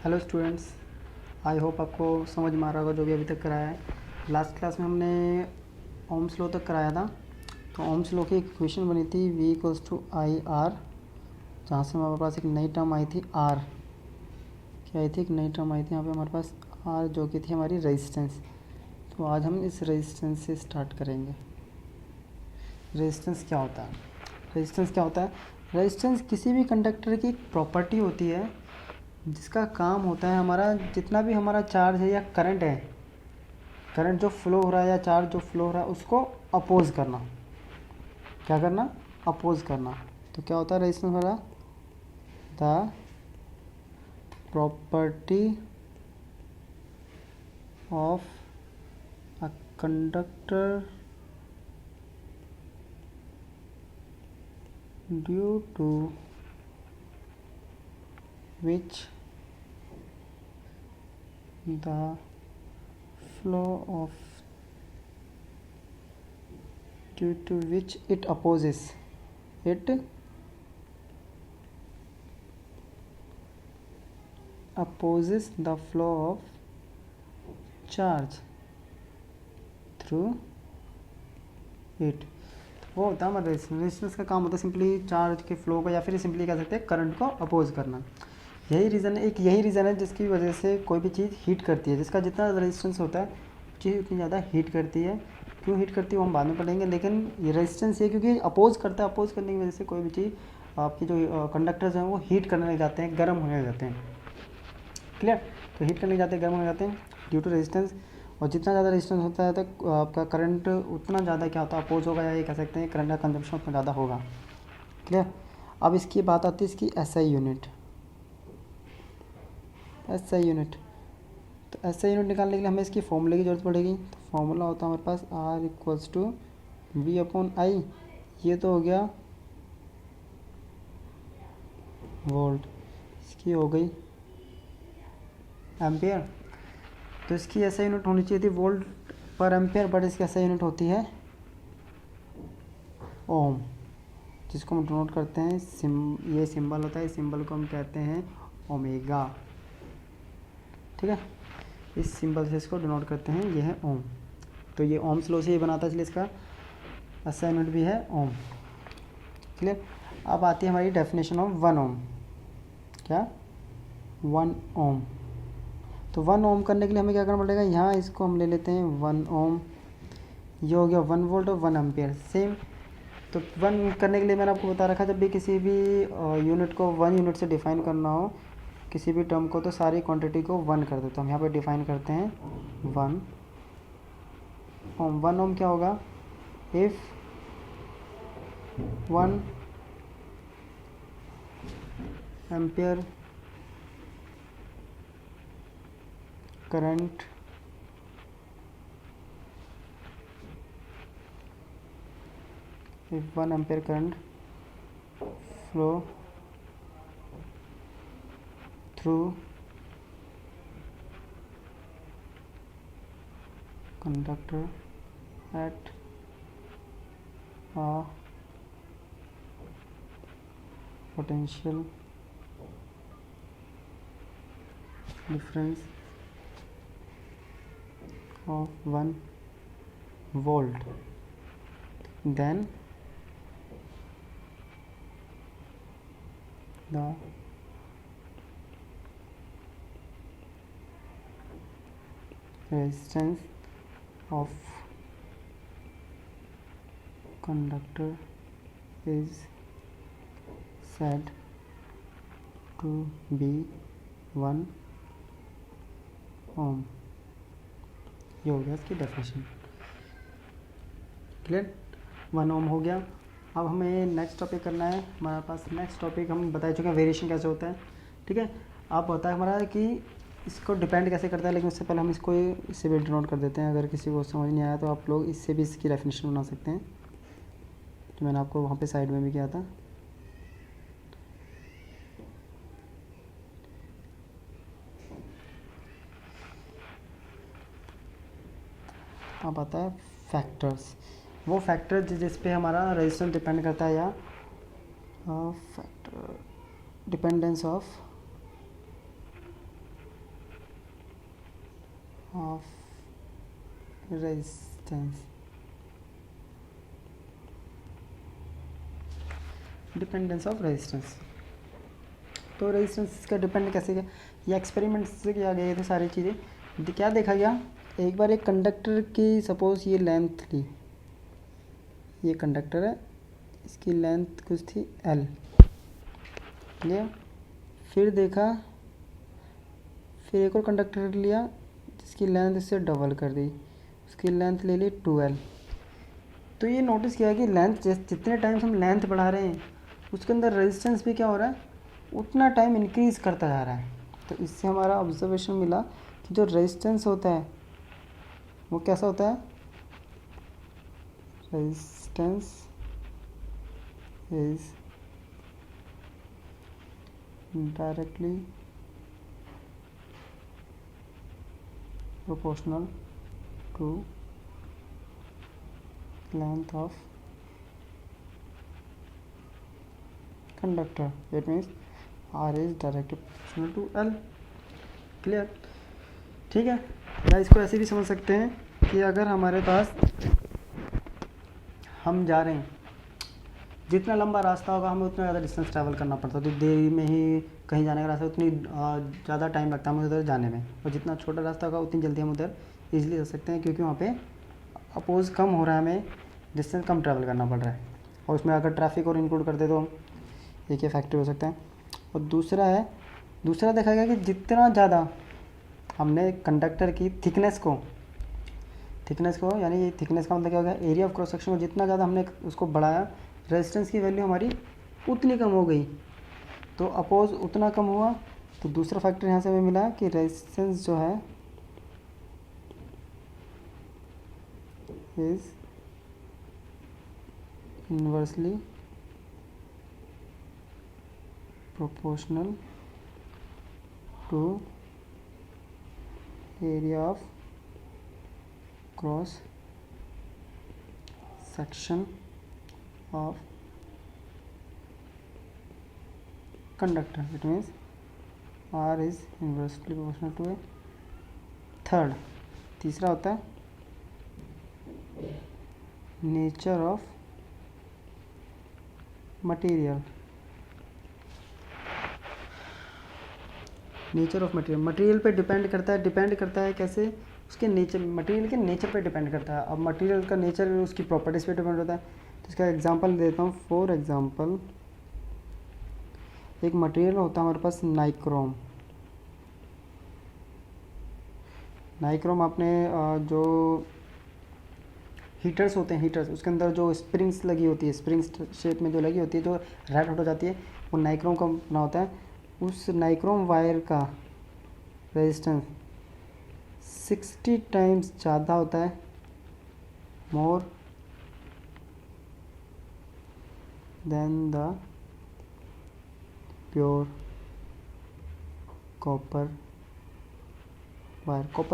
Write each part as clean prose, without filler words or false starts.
Hello students, I hope आपको समझ में आ रहा होगा जो भी अभी तक कराया है। लास्ट क्लास में हमने ओम्स लॉ तक कराया था। तो ओम्स लॉ की एक इक्वेशन बनी थी V equals to I R, जहाँ से हमारे पास एक नई टर्म आई थी R। क्या आई थी? एक नई टर्म आई थी यहाँ पे हमारे पास R, जो कि थी हमारी रेजिस्टेंस। तो आज हम इस रेजिस्टेंस से स्टार्ट करेंगे। रेजिस्टेंस क्या होता है? रेजिस्टेंस क्या होता है? रेजिस्टेंस किसी भी कंडक्टर की एक प्रॉपर्टी होती है जिसका काम होता है हमारा जितना भी हमारा चार्ज है या करंट है, करंट जो फ्लो हो रहा है या चार्ज जो फ्लो हो रहा है उसको अपोज करना। क्या करना? अपोज करना। तो क्या होता है रेजिस्टेंस हमारा? The property of a conductor due to which the flow of due to which it opposes the flow of charge through it। वो होता है हमारा रेजिस्टेंस का काम होता है सिंपली चार्ज के फ्लो को, या फिर सिंपली कह सकते हैं करंट को अपोज करना। यही रीज़न है जिसकी वजह से कोई भी चीज़ हीट करती है। जिसका जितना रेजिस्टेंस होता है चीज़ उतनी ज़्यादा हीट करती है। क्यों हीट करती है वो हम बाद में पढ़ेंगे, लेकिन ये रेजिस्टेंस ये क्योंकि अपोज करता है। अपोज करने की वजह से कोई भी चीज़ आपकी जो कंडक्टर्स हैं वो हीट करने लग जाते हैं, गर्म होने लग जाते हैं। क्लियर? तो हीट करने जाते हैं, गर्म हो जाते हैं ड्यू टू रेजिस्टेंस। और जितना ज़्यादा रेजिस्टेंस होता है तो आपका करंट उतना ज़्यादा क्या होता है? अपोज होगा, या ये कह सकते हैं करंट का कंजम्पशन उतना ज़्यादा होगा। क्लियर? अब इसकी बात आती है इसकी SI यूनिट। SI यूनिट, तो SI यूनिट निकालने के लिए हमें इसकी फॉर्मूले की ज़रूरत पड़ेगी। तो फॉर्मूला होता है हमारे पास R equals to V upon I. ये तो हो गया वोल्ट, इसकी हो गई एम्पियर। तो इसकी SI यूनिट होनी चाहिए थी वोल्ट पर एम्पियर, बट इसकी SI यूनिट होती है ओम, जिसको हम डिनोट करते हैं ये सिंबल होता है, इस सिंबल को हम कहते हैं ओमेगा। ठीक है, इस सिंबल से इसको डिनोट करते हैं, ये है ओम। तो ये ओम्स लॉ से ही बनाता है, इसलिए इसका SI यूनिट भी है ओम। क्लियर? अब आती है हमारी डेफिनेशन ऑफ 1 ओम। क्या? 1 ओम। तो 1 ओम करने के लिए हमें क्या करना पड़ेगा? यहाँ इसको हम ले लेते हैं 1 ओम। ये हो गया 1 वोल्ट और 1 एम्पियर सेम। तो 1 करने के लिए मैंने आपको बता रखा, जब भी किसी भी यूनिट को 1 यूनिट से डिफाइन करना हो किसी भी टर्म को, तो सारी क्वांटिटी को 1 कर दो। तो हम यहाँ पे डिफाइन करते हैं 1 ओम। 1 ओम क्या होगा? If 1 ampere current if 1 ampere current flow through conductor at a potential difference of 1 volt, then the resistance of conductor is said to be 1 ओम। ये हो गया इसकी डेफिनेशन। क्लियर? 1 ओम हो गया। अब हमें नेक्स्ट टॉपिक करना है। हमारे पास नेक्स्ट टॉपिक हम बता चुके हैं वेरिएशन कैसे होता है। ठीक है, अब होता है हमारा कि इसको डिपेंड कैसे करता है, लेकिन उससे पहले हम इसको इससे भी डिनोट कर देते हैं। अगर किसी को समझ नहीं आया तो आप लोग इससे भी इसकी डेफिनेशन बना सकते हैं, जो मैंने आपको वहाँ पे साइड में भी किया था। अब आता है फैक्टर्स। वो फैक्टर जिस पे हमारा रेजिस्टेंस डिपेंड करता है, या factor dependence of of resistance, dependence of resistance. तो रेजिस्टेंस का डिपेंड कैसे किया, ये एक्सपेरिमेंट से किया गया थे सारी चीज़ें। क्या देखा गया, एक बार एक कंडक्टर की सपोज ये लेंथ ली, ये कंडक्टर है, इसकी लेंथ कुछ थी L, लिया। फिर देखा, फिर एक और कंडक्टर लिया जिसकी लेंथ इससे डबल कर दी, उसकी लेंथ ले ली 2L। तो ये नोटिस किया कि लेंथ जितने टाइम हम लेंथ बढ़ा रहे हैं उसके अंदर रेजिस्टेंस भी क्या हो रहा है, उतना टाइम इंक्रीज़ करता जा रहा है। तो इससे हमारा ऑब्जर्वेशन मिला कि जो रेजिस्टेंस होता है वो कैसा होता है, resistance is directly proportional to length of conductor, it means R is directly proportional to L। Clear, ठीक है। या इसको ऐसे भी समझ सकते हैं कि अगर हमारे पास हम जा रहे हैं, जितना लंबा रास्ता होगा हमें उतना ज़्यादा डिस्टेंस ट्रैवल करना पड़ता है, तो देरी में ही कहीं जाने का रास्ता उतनी ज़्यादा टाइम लगता है हमें उधर जाने में, और जितना छोटा रास्ता होगा उतनी जल्दी हम उधर ईजिली जा सकते हैं, क्योंकि वहाँ पे अपोज कम हो रहा है, हमें डिस्टेंस कम ट्रैवल करना पड़ रहा है। और उसमें अगर ट्रैफिक और इंक्लूड कर दे तो एक ये फैक्टर हो सकता है। और दूसरा देखा गया कि जितना ज़्यादा हमने कंडक्टर की थिकनेस को यानी ये थिकनेस का मतलब क्या हो गया, एरिया ऑफ क्रॉस सेक्शन को जितना ज़्यादा हमने उसको बढ़ाया, रेजिस्टेंस की वैल्यू हमारी उतनी कम हो गई। तो अपोज उतना कम हुआ, तो दूसरा फैक्टर यहाँ से हमें मिला कि रेजिस्टेंस जो है is inversely proportional to area of cross section of conductor, it means R is inversely proportional to a third। तीसरा होता है नेचर ऑफ मटेरियल, मटेरियल पे डिपेंड करता है कैसे, उसके नेचर, मटेरियल के नेचर पे डिपेंड करता है। अब मटेरियल का नेचर उसकी प्रॉपर्टीज़ पे डिपेंड होता है। तो इसका एग्जांपल देता हूँ। फॉर एग्जांपल एक मटेरियल होता है हमारे पास नाइक्रोम। आपने जो हीटर्स होते हैं, हीटर्स उसके अंदर जो स्प्रिंग्स लगी होती है, स्प्रिंग्स शेप में जो लगी होती है, जो रेड हॉट हो जाती है, वो नाइक्रोम का बना होता है। उस नाइक्रोम वायर का रेजिस्टेंस 60 टाइम्स ज़्यादा होता है, more than the pure copper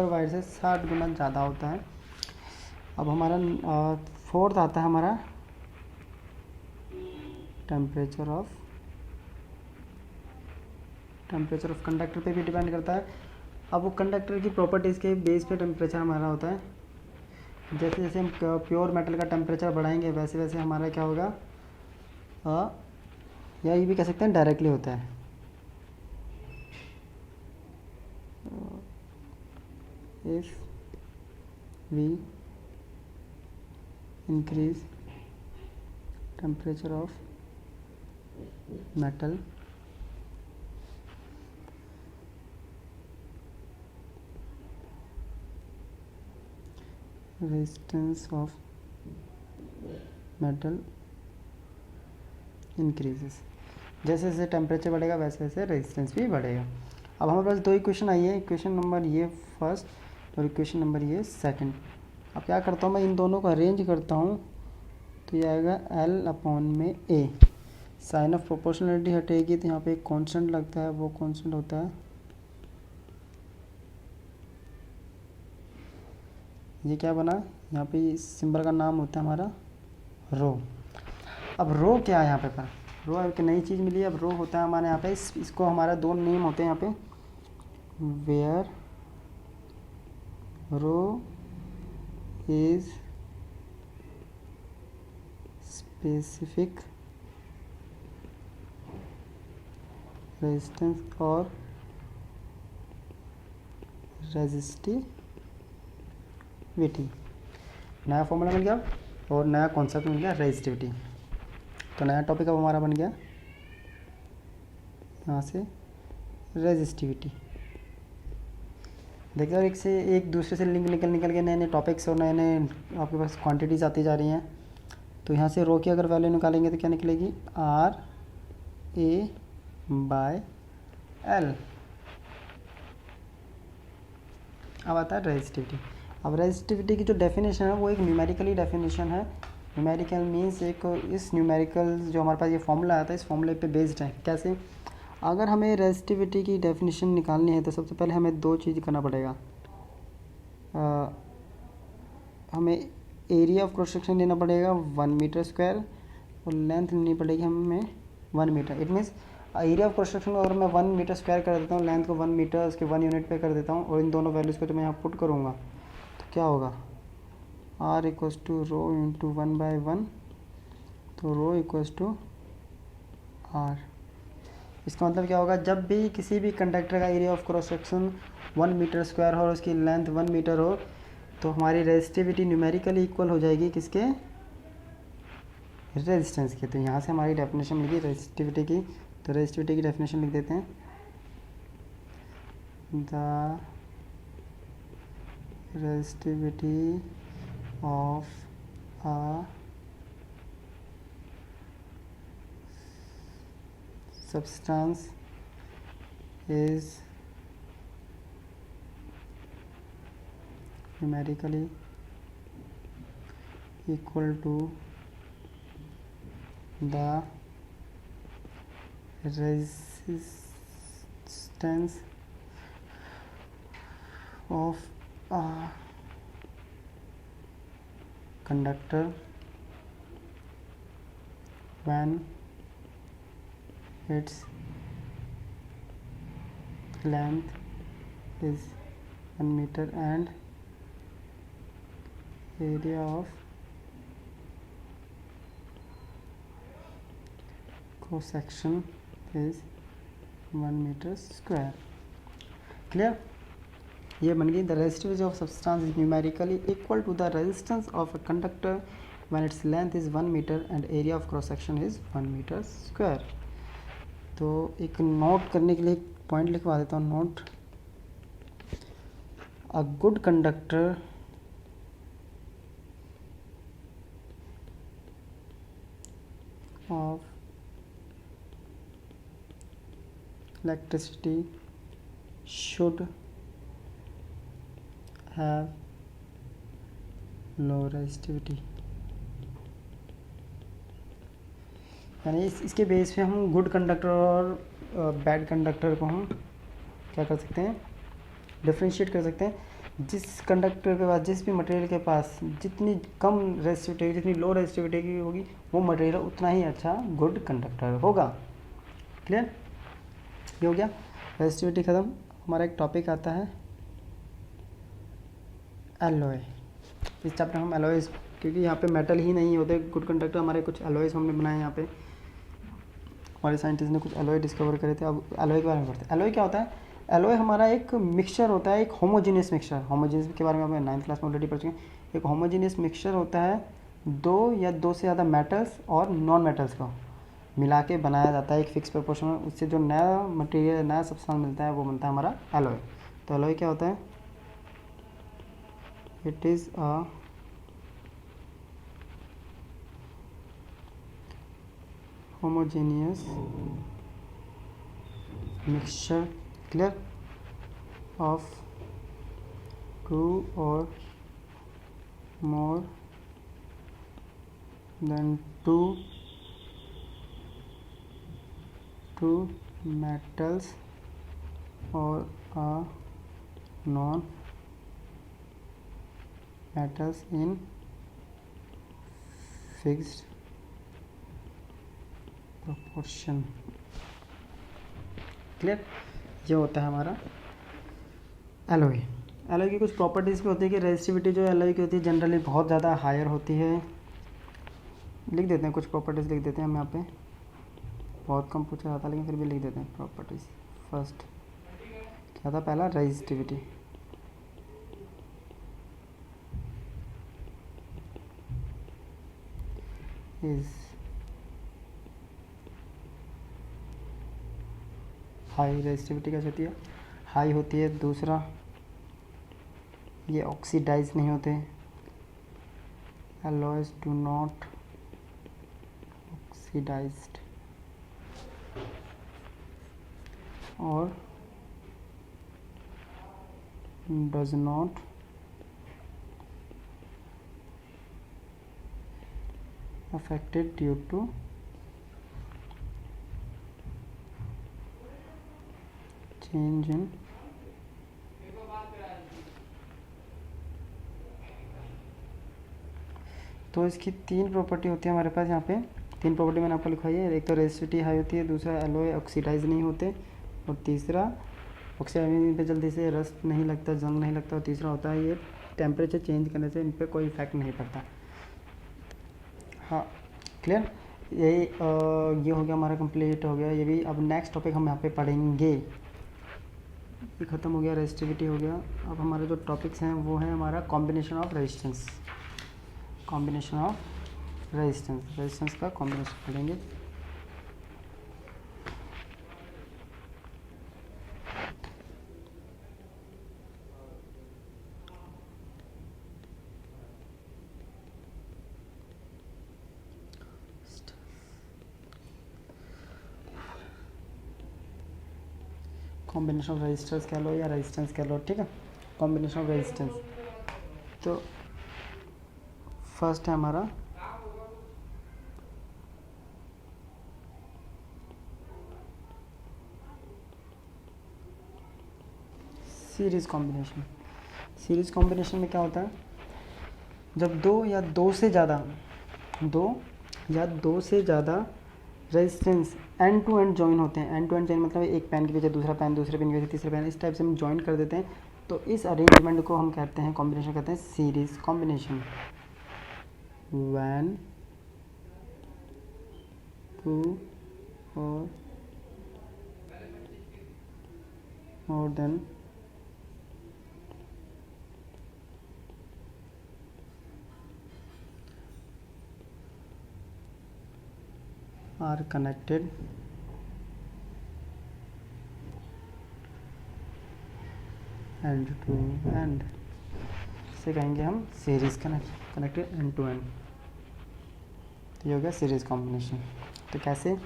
wire से 60 गुना ज़्यादा होता है। अब हमारा फोर्थ आता है हमारा टेम्परेचर ऑफ कंडक्टर पे भी डिपेंड करता है। अब वो कंडक्टर की प्रॉपर्टीज़ के बेस पे टेम्परेचर हमारा होता है। जैसे जैसे हम प्योर मेटल का टेम्परेचर बढ़ाएंगे वैसे वैसे हमारा क्या होगा, या ये भी कह सकते हैं डायरेक्टली होता है। If we increase temperature of metal, resistance of metal increases. जैसे जैसे टेम्परेचर बढ़ेगा वैसे वैसे रेजिस्टेंस भी बढ़ेगा। अब हमारे पास दो इक्वेशन आई है, इक्वेशन नंबर ये फर्स्ट और इक्वेशन नंबर ये सेकंड। अब क्या करता हूँ, मैं इन दोनों को अरेंज करता हूँ, तो ये आएगा L/A। साइन ऑफ प्रोपोर्शनलिटी हटेगी तो यहाँ पे एक कांस्टेंट लगता है, वो कांस्टेंट होता है, ये क्या बना, यहाँ पे इस सिंबल का नाम होता है हमारा रो। अब रो क्या है यहाँ पे पर, रो एक नई चीज़ मिली है। अब रो होता है हमारे यहाँ पे इसको हमारा दो नेम होते हैं यहाँ पे, where rho is specific resistance और रेजिस्टिविटी। नया फॉर्मूला मिल गया और नया कॉन्सेप्ट मिल गया रेजिस्टिविटी। तो नया टॉपिक अब हमारा बन गया यहाँ से रेजिस्टिविटी। देखिए और एक से एक दूसरे से लिंक निकल के नए नए टॉपिक्स और नए नए आपके पास क्वांटिटीज़ आती जा रही हैं। तो यहाँ से रो की अगर वैल्यू निकालेंगे तो क्या निकलेगी, आर ए बाय एल। अब आता है रेजिस्टिविटी। अब रेजिस्टिविटी की जो डेफिनेशन है वो एक न्यूमेरिकली डेफिनेशन है। न्यूमेरिकल मीन्स एक इस न्यूमेरिकल जो हमारे पास ये फॉर्मूला आता है इस फॉर्मूले पे बेस्ड है। कैसे, अगर हमें रेजिस्टिविटी की डेफिनेशन निकालनी है तो सबसे पहले हमें दो चीज़ करना पड़ेगा। हमें एरिया ऑफ क्रॉस सेक्शन लेना पड़ेगा 1 मीटर स्क्वायर और लेंथ लेनी पड़ेगी हमें 1 metre. It means area of cross section अगर मैं 1 मीटर स्क्वायर कर देता हूँ, लेंथ को 1 मीटर उसके 1 यूनिट पे कर देता हूँ और इन दोनों वैल्यूज़ को तो मैं यहाँ पुट करूँगा तो क्या होगा, R equals to rho into 1/1। तो रो इक्वल्स टू आर। इसका मतलब क्या होगा, जब भी किसी भी कंडक्टर का area of cross section 1 metre square हो और उसकी लेंथ 1 मीटर हो तो हमारी रेजिस्टिविटी न्यूमेरिकली इक्वल हो जाएगी किसके, रेजिस्टेंस के। तो यहाँ से हमारी डेफिनेशन मिली रेजिस्टिविटी की। तो रेजिस्टिविटी की डेफिनेशन लिख देते हैं, the resistivity of a substance is numerically equal to the resistance of a conductor when its length is 1 meter and area of cross section is 1 meter square। क्लियर, ये बन गई the resistivity of substance is numerically equal to the resistance of a conductor when its length is 1 metre and area of cross section is 1 metre square. तो एक note करने के लिए एक पॉइंट लिखवा देता हूँ, note, a good conductor of electricity should have low resistivity. यानी इसके बेस पे हम गुड कंडक्टर और बैड कंडक्टर को हम क्या कर सकते हैं, डिफ्रेंशिएट कर सकते हैं। जिस कंडक्टर के पास, जिस भी मटेरियल के पास जितनी कम रेजिस्टिविटी, जितनी लो रेजिस्टिविटी की होगी वो मटेरियल उतना ही अच्छा गुड कंडक्टर होगा। क्लियर, ये हो गया रेजिस्टिविटी ख़त्म। हमारा एक टॉपिक आता है एलॉय। इस चैप्टर हम एलॉयज़, क्योंकि यहाँ पे मेटल ही नहीं होते गुड कंडक्टर, हमारे कुछ एलॉयज़ हमने बनाए यहाँ पे। हमारे साइंटिस्ट ने कुछ एलॉय डिस्कवर करे थे। अब एलॉय के बारे में पढ़ते हैं। एलॉय क्या होता है, एलॉय हमारा एक मिक्सचर होता है, एक होमोजीनियस मिक्सचर। होमोजीनियस के बारे में आपने 9th क्लास में ऑलरेडी पढ़ चुके हैं। एक होमोजीनियस मिक्सचर होता है, दो या दो से ज़्यादा मेटल्स और नॉन मेटल्स को मिला के बनाया जाता है एक फिक्स प्रोपोर्शन में। उससे जो नया मटेरियल, नया सब्सटेंस मिलता है वो बनता है हमारा एलॉय। तो एलॉय क्या होता है, it is a homogeneous mixture, clear, of two or more than two metals or a non metals in fixed proportion। Clear, ये होता है हमारा एलॉय। एलॉय की कुछ प्रॉपर्टीज़ भी होती है कि रेजिस्टिविटी जो एलॉय की होती है जनरली बहुत ज़्यादा हायर होती है। लिख देते हैं, कुछ प्रॉपर्टीज़ लिख देते हैं हम यहाँ पे, बहुत कम पूछा जाता लेकिन फिर भी लिख देते हैं प्रॉपर्टीज़। फर्स्ट क्या था पहला, रेजिस्टिविटी। इज हाई, रेजिस्टिविटी कैसे होती है, हाई होती है। दूसरा ये ऑक्सीडाइज नहीं होते, एलॉयज डू नॉट ऑक्सीडाइज्ड, और does not affected due to change in तो इसकी तीन प्रॉपर्टी होती है हमारे पास यहाँ पे। तीन प्रॉपर्टी मैंने आपको लिखवाई है, एक तो रेजिस्टिविटी हाई होती है, दूसरा एलॉय ऑक्सीडाइज नहीं होते, और तीसरा ऑक्सीडाइजिंग पे जल्दी से रस्ट नहीं लगता, जंग नहीं लगता, और तीसरा होता है ये टेम्परेचर चेंज करने से इन पर कोई इफेक्ट नहीं पड़ता। हाँ क्लियर, ये हो गया हमारा कंप्लीट हो गया ये भी। अब नेक्स्ट टॉपिक हम यहाँ पे पढ़ेंगे, ये ख़त्म हो गया, रेजिस्टिविटी हो गया। अब हमारे जो टॉपिक्स हैं वो है हमारा combination of resistance, combination of resistance, resistance का कॉम्बिनेशन पढ़ेंगे। कॉम्बिनेशन ऑफ रेजिस्टेंस कह लो या रेजिस्टेंस कह लो, ठीक है। कॉम्बिनेशन ऑफ रेजिस्टेंस, तो फर्स्ट है हमारा सीरीज कॉम्बिनेशन। सीरीज कॉम्बिनेशन में क्या होता है, जब दो या दो से ज़्यादा resistance end to end join होते हैं। एंड टू एंड जॉइन मतलब एक पेन के पीछे दूसरा पेन, दूसरे पेन के पीछे तीसरा पेन, इस टाइप से हम जॉइन कर देते हैं, तो इस अरेंजमेंट को हम कहते हैं कॉम्बिनेशन, कहते हैं सीरीज कॉम्बिनेशन। व्हेन टू और more than are connected end to end, से कहेंगे हम series connected end to end. तो ये हो गया सीरीज कॉम्बिनेशन। तो कैसे,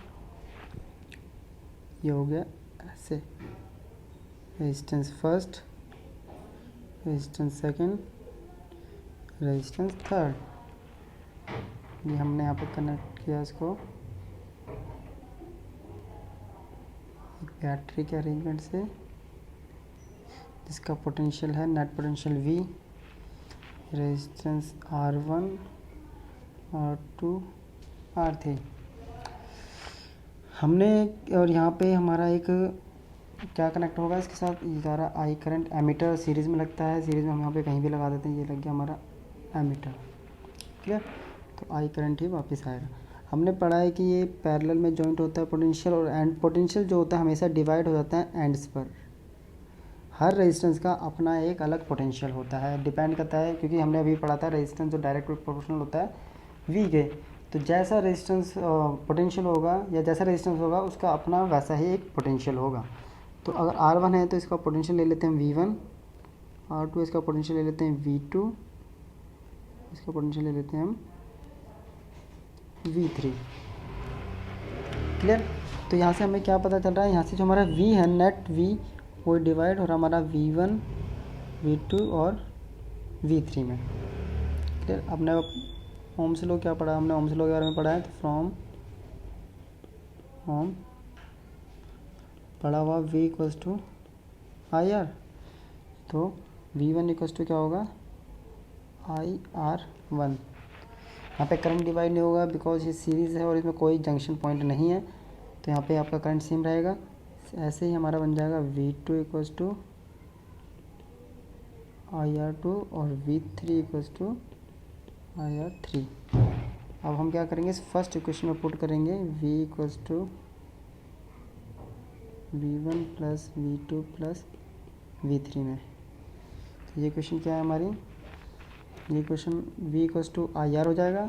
ये हो गया ऐसे, resistance first, resistance second, resistance third, ये हमने यहाँ पे कनेक्ट किया इसको बैटरी के अरेंजमेंट से, जिसका पोटेंशियल है net potential V, resistance R1, R2, R3 हमने। और यहाँ पे हमारा एक क्या कनेक्ट होगा इसके साथ, ये सारा आई करंट एमीटर सीरीज़ में लगता है, सीरीज़ में हम यहाँ पे कहीं भी लगा देते हैं, ये लग गया हमारा एमीटर, क्लियर। तो आई करंट ही वापस आएगा। हमने पढ़ा है कि ये पैरेलल में जॉइंट होता है पोटेंशियल, और एंड पोटेंशियल जो होता है हमेशा डिवाइड हो जाता है एंड्स पर। हर रेजिस्टेंस का अपना एक अलग पोटेंशियल होता है, डिपेंड करता है, क्योंकि हमने अभी पढ़ा था रेजिस्टेंस जो डायरेक्ट प्रोपोर्शनल होता है V के। तो जैसा रेजिस्टेंस पोटेंशियल होगा या जैसा रेजिस्टेंस होगा उसका अपना वैसा ही एक पोटेंशियल होगा। तो अगर R1 है तो इसका पोटेंशियल ले लेते हैं V1, R2 इसका पोटेंशियल ले लेते हैं V2, इसका पोटेंशियल ले लेते हैं हम V3, क्लियर। तो यहाँ से हमें क्या पता चल रहा है, यहाँ से जो हमारा V है नेट V वो डिवाइड हो रहा हमारा V1, V2 और V3 में, क्लियर। अपने ओम्स लॉ क्या पढ़ा हमने, ओम्स लॉ के बारे में पढ़ा है। तो फ्रॉम ओम पढ़ा हुआ V इक्वल्स टू IR, तो V1 इक्वल्स टू क्या होगा IR1। यहाँ पे करंट डिवाइड नहीं होगा बिकॉज ये सीरीज़ है और इसमें कोई जंक्शन पॉइंट नहीं है, तो यहाँ पे आपका करंट सेम रहेगा। ऐसे ही हमारा बन जाएगा V2 इक्वल्स टू IR2 और V3 इक्वल्स टू IR3। अब हम क्या करेंगे, इस फर्स्ट इक्वेशन में पुट करेंगे V equals to V1 plus V2 plus V3 में। तो ये क्वेश्चन क्या है हमारी, ये question V equals to IR हो जाएगा,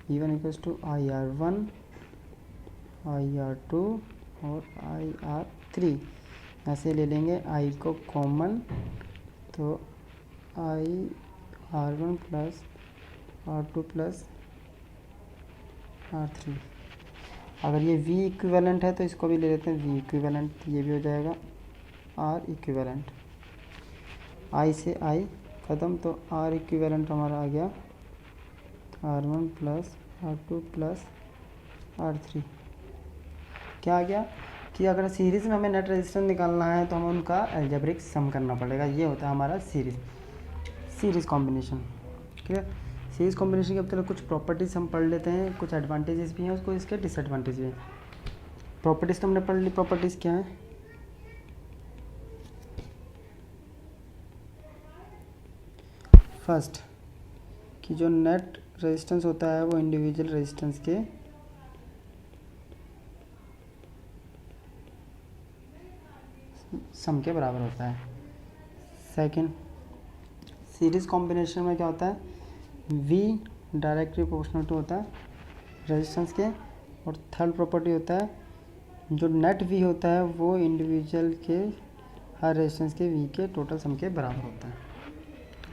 V1 equals to IR1, IR2 और IR3। ऐसे ले लेंगे I को कॉमन, तो IR1 plus R2 plus R3। अगर ये V इक्विवेलेंट है तो इसको भी ले लेते हैं V इक्विवेलेंट, ये भी हो जाएगा R इक्विवेलेंट। I से I ख़त्म, तो R इक्विवेलेंट हमारा आ गया R1 plus R2 plus R3। क्या आ गया कि अगर सीरीज़ में हमें नेट रेजिस्टेंस निकालना है तो हमें उनका अलजेब्रिक सम करना पड़ेगा। ये होता है हमारा सीरीज़ कॉम्बिनेशन। ठीक है, सीरीज़ कॉम्बिनेशन के अब तक कुछ प्रॉपर्टीज़ हम पढ़ लेते हैं, कुछ एडवांटेजेस भी हैं उसको, इसके डिसएडवांटेज भी हैं। प्रॉपर्टीज़ तो हमने पढ़ ली, प्रॉपर्टीज़ क्या है, फर्स्ट कि जो नेट रेजिस्टेंस होता है वो इंडिविजुअल रेजिस्टेंस के सम के बराबर होता है। सेकंड, सीरीज़ कॉम्बिनेशन में क्या होता है, V डायरेक्टली प्रोपोर्शनल टू होता है रेजिस्टेंस के। और थर्ड प्रॉपर्टी होता है जो नेट V होता है वो इंडिविजुअल के हर रेजिस्टेंस के V के टोटल सम के बराबर होता है।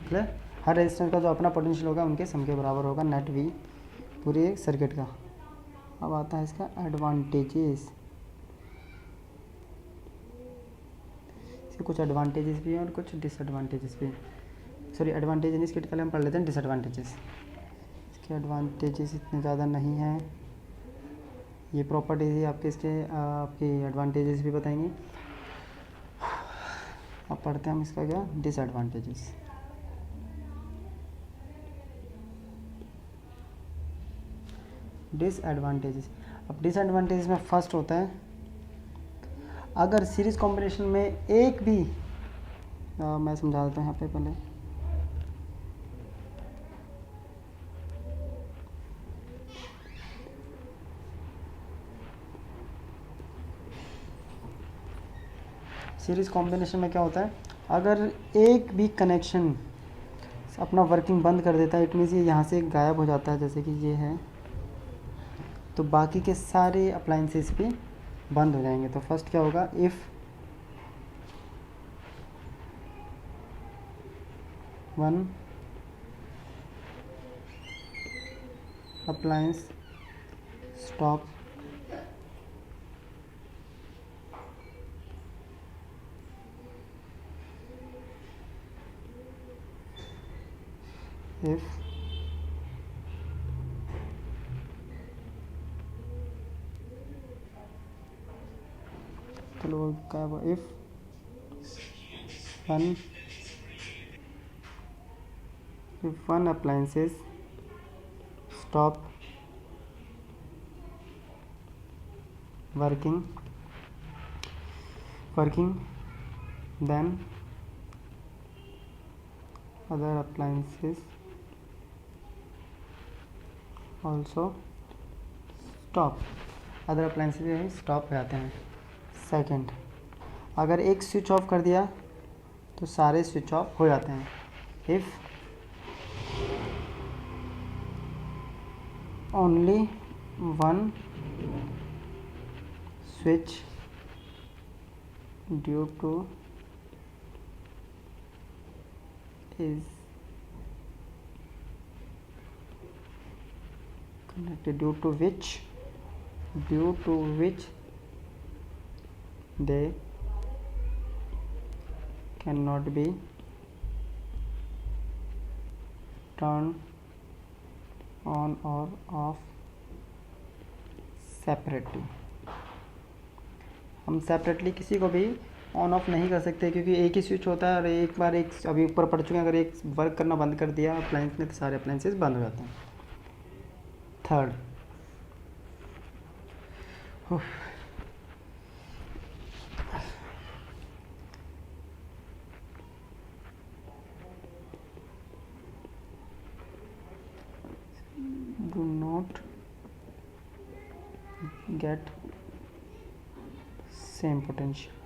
क्लियर, हर रेजिस्टेंस का जो अपना पोटेंशियल होगा उनके सम के बराबर होगा नेट V पूरे एक सर्किट का। अब आता है इसका एडवांटेजेस। इसके कुछ एडवांटेजेस भी हैं और कुछ डिसएडवांटेजेस भी हैं। सॉरी, एडवांटेज नहीं, इसके पहले हम पढ़ लेते हैं डिसएडवांटेजेस। इसके एडवांटेजेस इतने ज़्यादा नहीं हैं, ये प्रॉपर्टीज ही आपके इसके आपकी एडवांटेजेस भी बताएंगे। अब पढ़ते हैं हम इसका क्या डिसएडवांटेजेस। डिसएडवांटेजेस, अब डिसएडवांटेजेस में फर्स्ट होता है अगर सीरीज़ कॉम्बिनेशन में एक भी मैं समझा देता हूँ यहाँ पे पहले। सीरीज़ कॉम्बिनेशन में क्या होता है, अगर एक भी कनेक्शन अपना वर्किंग बंद कर देता है, इट मीन्स ये यहाँ से गायब हो जाता है, जैसे कि ये है, तो बाकी के सारे अप्लाइंसेस भी बंद हो जाएंगे। तो फर्स्ट क्या होगा, if one appliance stop if चलो क्या हुआ, if one appliances stop working then other appliances also stop, other appliances भी स्टॉप हो जाते हैं। सेकंड, अगर एक स्विच ऑफ कर दिया तो सारे स्विच ऑफ हो जाते हैं। If only one switch due to is connected, due to which they cannot be turned on or off separately। हम सेपरेटली किसी को भी ऑन ऑफ नहीं कर सकते क्योंकि एक ही स्विच होता है और एक बार एक अभी ऊपर पड़ चुके हैं, अगर एक वर्क करना बंद कर दिया अप्लाइंस ने तो सारे अप्लाइंसेस बंद हो जाते हैं। Third, get same potential.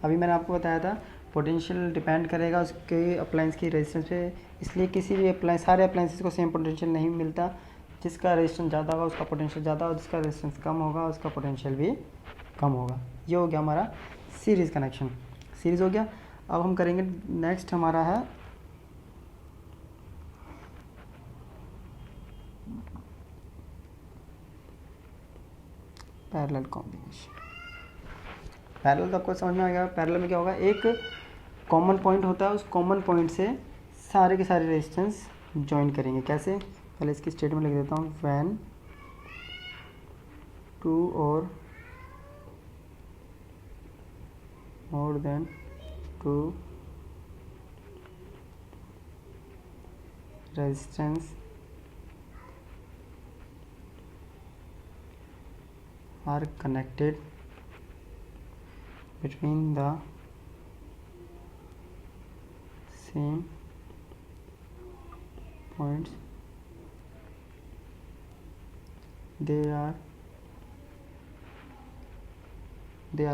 अभी मैंने आपको बताया था पोटेंशियल डिपेंड करेगा उसके अप्लायंस की रेजिस्टेंस पे, इसलिए किसी भी अप्लायंस, सारे अप्लायंसेस को सेम पोटेंशियल नहीं मिलता। जिसका रेजिस्टेंस ज़्यादा होगा उसका पोटेंशियल ज़्यादा, और जिसका रेजिस्टेंस कम होगा उसका पोटेंशियल भी कम होगा। ये हो गया हमारा सीरीज़ कनेक्शन। सीरीज़ हो गया। अब हम करेंगे नेक्स्ट, हमारा है पैरेलल कॉम्बिनेशन। पैरेलल तो आपको समझ में आ गया। पैरेलल में क्या होगा, एक कॉमन पॉइंट होता है, उस कॉमन पॉइंट से सारे के सारे रेजिस्टेंस ज्वाइन करेंगे। कैसे, पहले इसकी स्टेटमेंट लिख देता हूँ। व्हेन टू और more than two resistance are connected between the same points, they are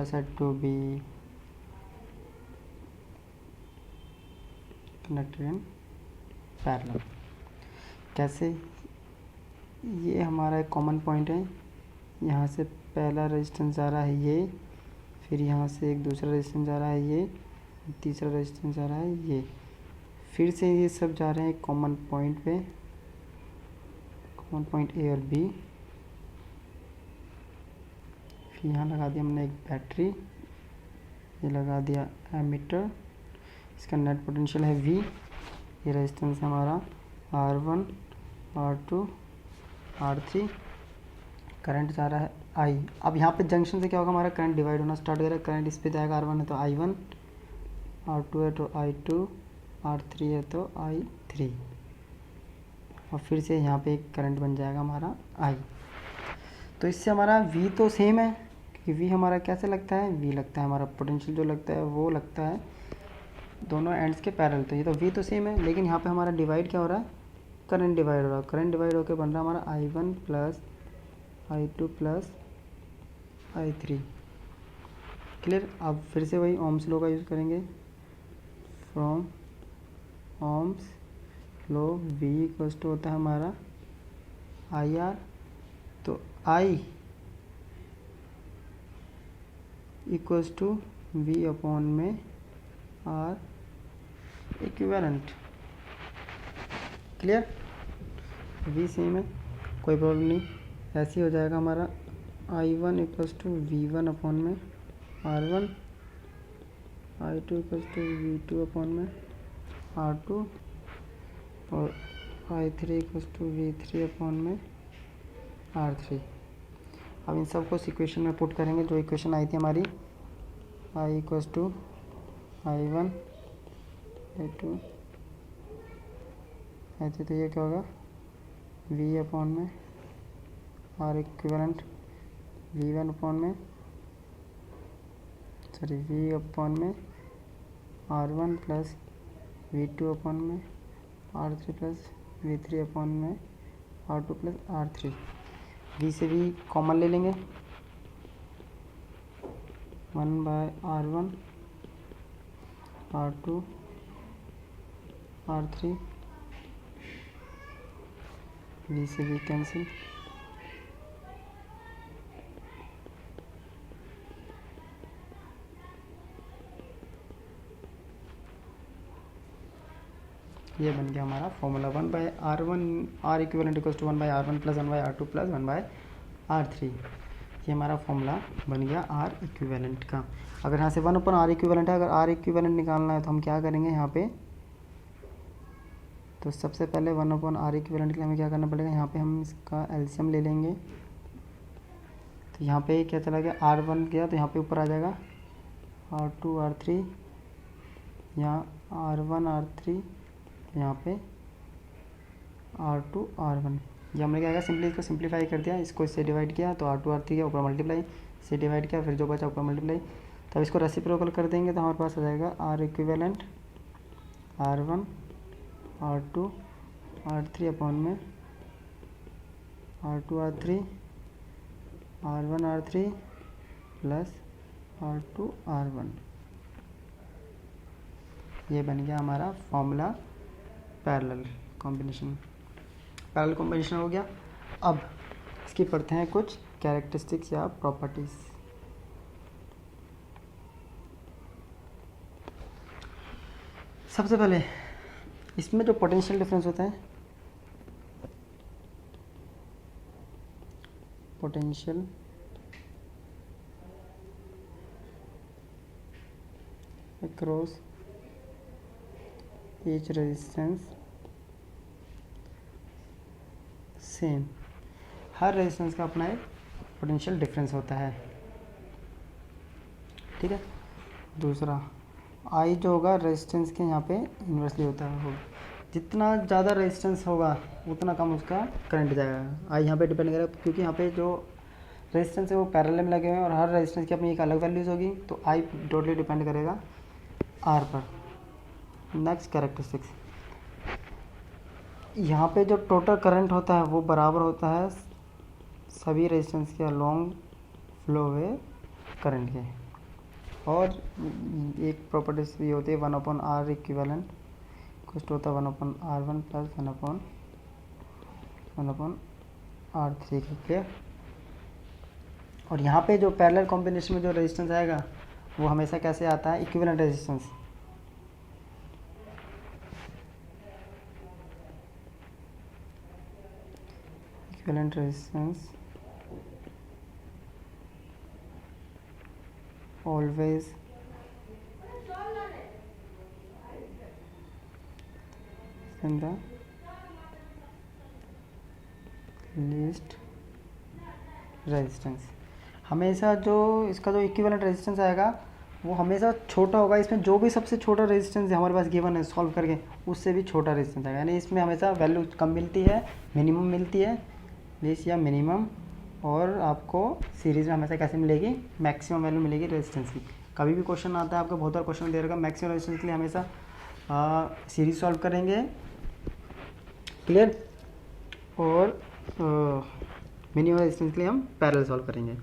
said to be connected in parallel। कैसे, ये हमारा एक कॉमन पॉइंट है, यहाँ से पहला रेजिस्टेंस आ रहा है ये, फिर यहाँ से एक दूसरा रेजिस्टेंस आ रहा है ये, तीसरा रेजिस्टेंस आ रहा है ये, फिर से ये सब जा रहे हैं एक कॉमन पॉइंट पे, कॉमन पॉइंट ए और बी। फिर यहाँ लगा दिया हमने एक बैटरी, ये लगा दिया एमीटर, इसका नेट पोटेंशियल है V, ये रेजिस्टेंस है हमारा R1 R2 R3, करंट जा रहा है I। अब यहाँ पे जंक्शन से क्या होगा, हमारा करंट डिवाइड होना स्टार्ट हो जाएगा। करंट इस पे जाएगा, R1 है तो I1, R2 है तो I2, R3 है तो I3, और फिर से यहाँ पे एक करंट बन जाएगा हमारा I। तो इससे हमारा V तो सेम है, क्योंकि V हमारा कैसे लगता है, V लगता है हमारा पोटेंशियल जो लगता है वो लगता है दोनों एंड्स के पैरेलल। तो ये तो V तो सेम है, लेकिन यहाँ पे हमारा डिवाइड क्या हो रहा है, करंट डिवाइड हो रहा है। करंट डिवाइड होकर बन रहा है हमारा I1 plus I2 plus I3। Clear. अब फिर से वही ओम्स लॉ का यूज़ करेंगे। From Ohm's law V equals to होता है हमारा IR, तो I equals to V upon में R equivalent. Clear. V same है, कोई प्रॉब्लम नहीं, ऐसे ही हो जाएगा हमारा I1 equals to V1 upon में R1, I2 equals to V2 upon में R2, और I3 equals to V3 upon में R3। अब इन सबको इक्वेशन में पुट करेंगे, जो इक्वेशन आई थी हमारी I equals to I1 I2 ऐसे, तो ये क्या होगा V अपॉन में R इक्विवेलेंट V1 अपॉन में V अपॉन में R1 प्लस V2 अपॉन में R3 प्लस V3 अपॉन में R2 प्लस R3। V से भी कॉमन ले लेंगे, 1/R1 R2 R3, V से भी कैंसिल। ये बन गया हमारा formula 1/R1 R equivalent equals to 1/R1 plus 1/R2 plus 1/R3। ये हमारा फॉर्मूला बन गया R इक्विवेलेंट का। अगर यहाँ से 1/R इक्विवेलेंट है, अगर R इक्विवेलेंट निकालना है तो हम क्या करेंगे यहाँ पे, तो सबसे पहले 1/R इक्विवेलेंट के लिए हमें क्या करना पड़ेगा, यहाँ पे हम इसका एलसीएम ले लेंगे। तो यहाँ पे क्या चला गया, R1 गया तो यहाँ पे ऊपर आ जाएगा R2 R3, यहाँ R1 R3, यहाँ पे R2 R1। ये हमने क्या किया, सिंपली इसको सिंप्लीफाई कर दिया, इसको इससे डिवाइड किया तो R2 R3 के ऊपर मल्टीप्लाई, इससे डिवाइड किया, फिर जो बचा ऊपर मल्टीप्लाई। तो अब इसको रेसिप्रोकल कर देंगे तो हमारे पास आ जाएगा R equivalent R1 R2 R3 upon में R2 R3, R1 R3 plus R2 R1, ये बन गया हमारा formula parallel combination. Parallel combination हो गया। अब इसकी पढ़ते हैं कुछ कैरेक्टरिस्टिक्स या प्रॉपर्टीज। सबसे पहले इसमें जो पोटेंशियल डिफरेंस होता है, potential across each resistance same, हर रेजिस्टेंस का अपना एक पोटेंशियल डिफरेंस होता है, ठीक है। दूसरा आई जो होगा रेजिस्टेंस के यहाँ पे इन्वर्सली होता है, जितना ज़्यादा रेजिस्टेंस होगा उतना कम उसका करंट जाएगा। आई यहाँ पे डिपेंड करेगा क्योंकि यहाँ पे जो रेजिस्टेंस है वो पैरेलल में लगे हुए हैं और हर रेजिस्टेंस की अपनी एक अलग वैल्यूज़ होगी, तो आई टोटली डिपेंड करेगा आर पर। नेक्स्ट कैरेक्टरिस्टिक्स, यहाँ पे जो टोटल करंट होता है वो बराबर होता है सभी रेजिस्टेंस के अलोंग फ्लो हुए करंट के। और एक प्रॉपर्टीज भी होती है 1/r इक्विवेलेंट कुछ तो होता है 1/r1 प्लस 1/r3 के। और यहाँ पे जो पैरेलल कॉम्बिनेशन में जो रेजिस्टेंस आएगा वो हमेशा कैसे आता है, equivalent resistance. Equivalent resistance always in the least resistance, हमेशा जो इसका जो इक्विवेलेंट रेजिस्टेंस आएगा वो हमेशा छोटा होगा। इसमें जो भी सबसे छोटा रेजिस्टेंस हमारे पास गिवन है सॉल्व करके उससे भी छोटा रेजिस्टेंस आएगा, यानी इसमें हमेशा वैल्यू कम मिलती है, मिनिमम मिलती है, लेस या मिनिमम। और आपको सीरीज में हमेशा कैसे मिलेगी, मैक्सिमम वैल्यू मिलेगी रेजिस्टेंस की। कभी भी क्वेश्चन आता है आपका बहुत बार क्वेश्चन दे रहेगा मैक्सिमम रेजिस्टेंस के लिए हमेशा सीरीज सॉल्व करेंगे, क्लियर। और मिनिमम रेजिस्टेंस के लिए हम पैरेलल सॉल्व करेंगे।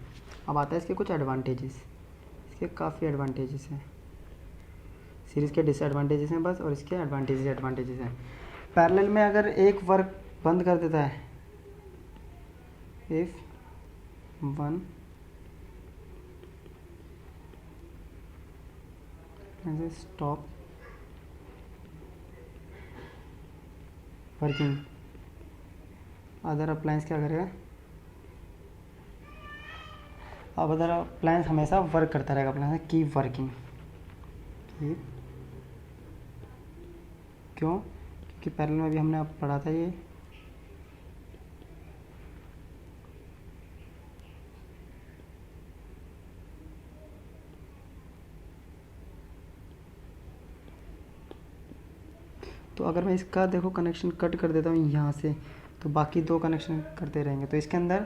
अब आता है इसके कुछ एडवांटेजेस, इसके काफ़ी एडवांटेजेस हैं। सीरीज के डिसएडवांटेजेस हैं बस, और इसके एडवांटेजेस हैं। पैरेलल में अगर एक वर्क बंद कर देता है, if one stop working, other appliance क्या करेगा, अब अदर अप्लायंस हमेशा वर्क करता रहेगा, अप्लायंस कीप वर्किंग। क्यों, क्योंकि पैरेलल में भी हमने अब पढ़ा था ये तो अगर मैं इसका देखो कनेक्शन कट कर देता हूँ यहाँ से, तो बाकी दो कनेक्शन करते रहेंगे। तो इसके अंदर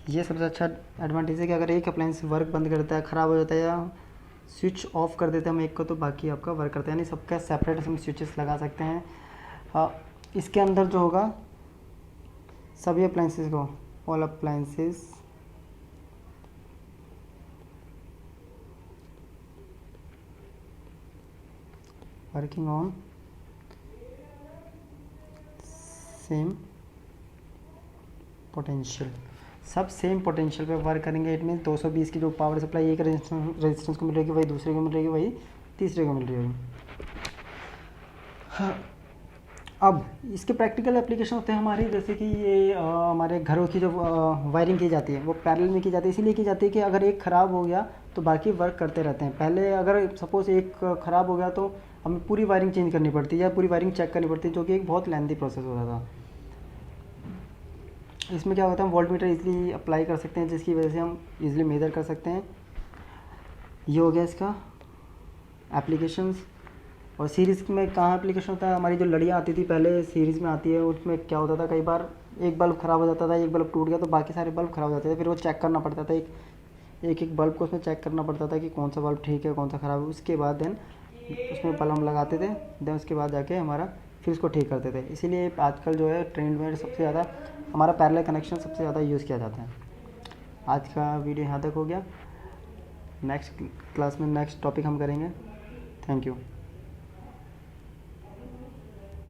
ये सबसे अच्छा एडवांटेज है कि अगर एक अप्लायंस वर्क बंद करता है, ख़राब हो जाता है या स्विच ऑफ कर देते हैं हम एक को, तो बाकी आपका वर्क करता है, यानी सबका सेपरेट हम स्विचेस लगा सकते हैं। इसके अंदर जो होगा सभी अप्लायंसेस को, all appliances working on same potential, सब सेम पोटेंशियल पे वर्क करेंगे। इट मीन 220 की जो पावर सप्लाई एक रेजिस्टेंस को मिल रही है वही दूसरे को मिल रही है, वही तीसरे को मिल रही होगी। हाँ, अब इसके प्रैक्टिकल एप्लीकेशन होते हैं हमारे, जैसे कि ये हमारे घरों की जो वायरिंग की जाती है वो पैरेलल में की जाती है, इसीलिए की जाती है कि अगर एक ख़राब हो गया तो बाकी वर्क करते रहते हैं। पहले अगर सपोज़ एक ख़राब हो गया तो हमें पूरी वायरिंग चेंज करनी पड़ती है या पूरी वायरिंग चेक करनी पड़ती है, जो कि एक बहुत लेंथी प्रोसेस होता था। इसमें क्या होता है, हम वोल्टमीटर इजीली अप्लाई कर सकते हैं, जिसकी वजह से हम इजीली मेजर कर सकते हैं। ये हो गया इसका एप्लीकेशंस। और सीरीज़ में कहाँ एप्लीकेशन होता है, हमारी जो लड़ियाँ आती थी पहले सीरीज़ में आती है, उसमें क्या होता था, कई बार एक बल्ब ख़राब हो जाता था, एक बल्ब टूट गया तो बाकी सारे बल्ब ख़राब हो जाते थे, फिर वो चेक करना पड़ता था, एक बल्ब को उसमें चेक करना पड़ता था कि कौन सा बल्ब ठीक है कौन सा ख़राब है। उसके बाद देन उसमें बल्ब हम लगाते थे, देन उसके बाद जाके हमारा फिर उसको ठीक करते थे। इसीलिए आजकल जो है ट्रेंड में सबसे ज़्यादा हमारा पैरेलल कनेक्शन सबसे ज़्यादा यूज़ किया जाता है। आज का वीडियो यहाँ तक हो गया। नेक्स्ट क्लास में नेक्स्ट टॉपिक हम करेंगे। Thank you.